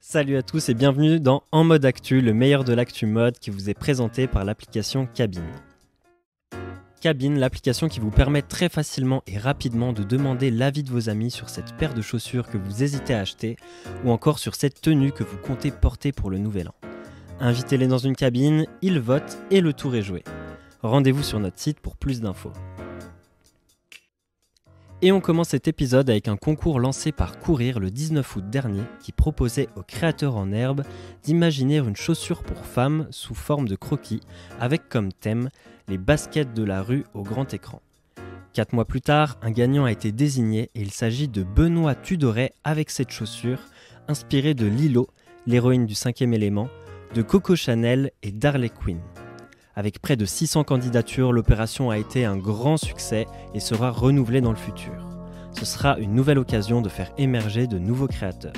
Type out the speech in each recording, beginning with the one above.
Salut à tous et bienvenue dans En mode actu, le meilleur de l'actu mode qui vous est présenté par l'application Cabine. Cabine, l'application qui vous permet très facilement et rapidement de demander l'avis de vos amis sur cette paire de chaussures que vous hésitez à acheter ou encore sur cette tenue que vous comptez porter pour le nouvel an. Invitez-les dans une cabine, ils votent et le tour est joué. Rendez-vous sur notre site pour plus d'infos. Et on commence cet épisode avec un concours lancé par Courir le 19 août dernier qui proposait aux créateurs en herbe d'imaginer une chaussure pour femmes sous forme de croquis avec comme thème les baskets de la rue au grand écran. 4 mois plus tard, un gagnant a été désigné et il s'agit de Benoît Tudoret avec cette chaussure inspirée de Lilo, l'héroïne du 5e élément, de Coco Chanel et d'Harley Quinn. Avec près de 600 candidatures, l'opération a été un grand succès et sera renouvelée dans le futur. Ce sera une nouvelle occasion de faire émerger de nouveaux créateurs.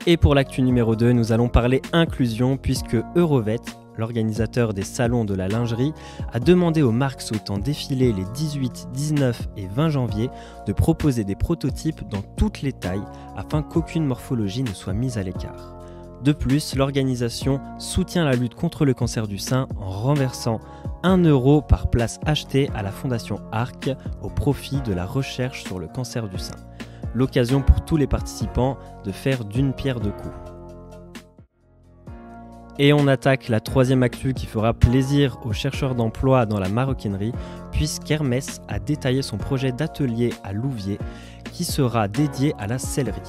Et pour l'actu numéro 2, nous allons parler inclusion puisque Eurovet, l'organisateur des salons de la lingerie, a demandé aux marques souhaitant défiler les 18, 19 et 20 janvier de proposer des prototypes dans toutes les tailles afin qu'aucune morphologie ne soit mise à l'écart. De plus, l'organisation soutient la lutte contre le cancer du sein en renversant 1 € par place achetée à la Fondation ARC au profit de la recherche sur le cancer du sein. L'occasion pour tous les participants de faire d'une pierre deux coups. Et on attaque la troisième actu qui fera plaisir aux chercheurs d'emploi dans la maroquinerie puisqu'Hermès a détaillé son projet d'atelier à Louviers qui sera dédié à la sellerie.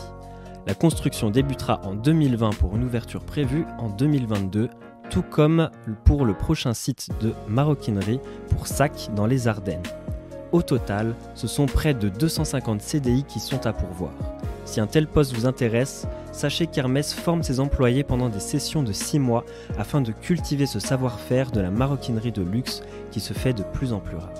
La construction débutera en 2020 pour une ouverture prévue en 2022, tout comme pour le prochain site de maroquinerie pour Sac dans les Ardennes. Au total, ce sont près de 250 CDI qui sont à pourvoir. Si un tel poste vous intéresse, sachez qu'Hermès forme ses employés pendant des sessions de 6 mois afin de cultiver ce savoir-faire de la maroquinerie de luxe qui se fait de plus en plus rare.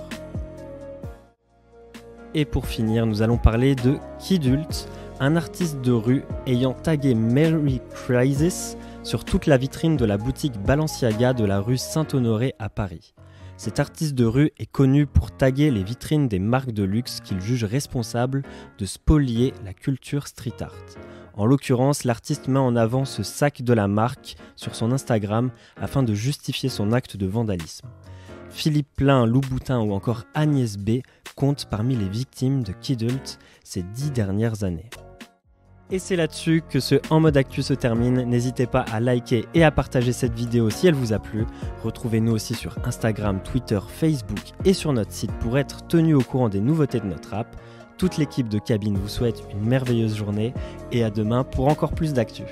Et pour finir, nous allons parler de Kidult, un artiste de rue ayant tagué Merry Crisis sur toute la vitrine de la boutique Balenciaga de la rue Saint-Honoré à Paris. Cet artiste de rue est connu pour taguer les vitrines des marques de luxe qu'il juge responsables de spolier la culture street art. En l'occurrence, l'artiste met en avant ce sac de la marque sur son Instagram afin de justifier son acte de vandalisme. Philippe Plein, Louboutin ou encore Agnès B comptent parmi les victimes de Kidult ces 10 dernières années. Et c'est là-dessus que ce En mode actu se termine. N'hésitez pas à liker et à partager cette vidéo si elle vous a plu. Retrouvez-nous aussi sur Instagram, Twitter, Facebook et sur notre site pour être tenu au courant des nouveautés de notre app. Toute l'équipe de Cabine vous souhaite une merveilleuse journée et à demain pour encore plus d'actu.